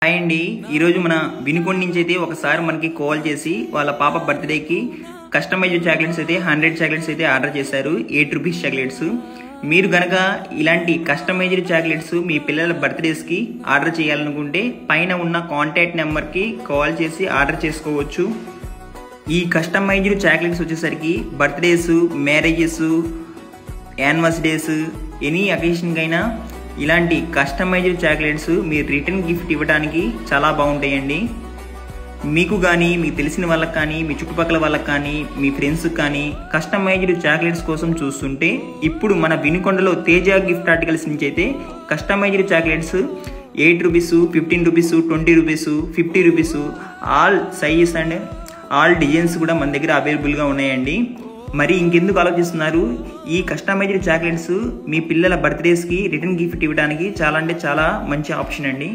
Hi అండి, ఈరోజు మన వినుకొండ నుంచి అయితే ఒకసారి మనకి కాల్ చేసి వాళ్ళ పాప బర్త్డేకి కస్టమైజ్డ్ చాక్లెట్స్ అయితే 100 చాక్లెట్స్ అయితే ఆర్డర్ చేశారు. 8 రూపీస్ చాక్లెట్స్. మీరు గనక ఇలాంటి కస్టమైజ్డ్ చాక్లెట్స్ మీ పిల్లల బర్త్డేస్కి ఆర్డర్ చేయాలనుకుంటే పైన ఉన్న కాంటాక్ట్ నెంబర్కి కాల్ చేసి ఆర్డర్ చేసుకోవచ్చు. ఈ కస్టమైజ్డ్ చాక్లెట్స్ వచ్చేసరికి బర్త్డేస్, మ్యారేజెస్, యానివర్సరీస్, ఎనీ అకేషన్కైనా ఇలాంటి కస్టమైజ్డ్ చాక్లెట్స్ మీరు రిటర్న్ గిఫ్ట్ ఇవ్వడానికి చాలా బాగుంటాయండి. మీకు కానీ, మీకు తెలిసిన వాళ్ళకి కానీ, మీ చుట్టుపక్కల వాళ్ళకి కానీ, మీ ఫ్రెండ్స్కి కానీ కస్టమైజ్డ్ చాక్లెట్స్ కోసం చూస్తుంటే ఇప్పుడు మన వినుకొండలో తేజ గిఫ్ట్ ఆర్టికల్స్ నుంచి అయితే customised chocolates 8 rupees, 15 rupees, 20 rupees, 50 rupees all sizes and all designs కూడా మన దగ్గర అవైలబుల్గా ఉన్నాయండి. మరి ఇంకెందుకు ఆలోచిస్తున్నారు? ఈ కస్టమైజ్డ్ చాక్లెట్స్ మీ పిల్లల బర్త్డేస్కి రిటర్న్ గిఫ్ట్ ఇవ్వడానికి చాలా అంటే చాలా మంచి ఆప్షన్ అండి.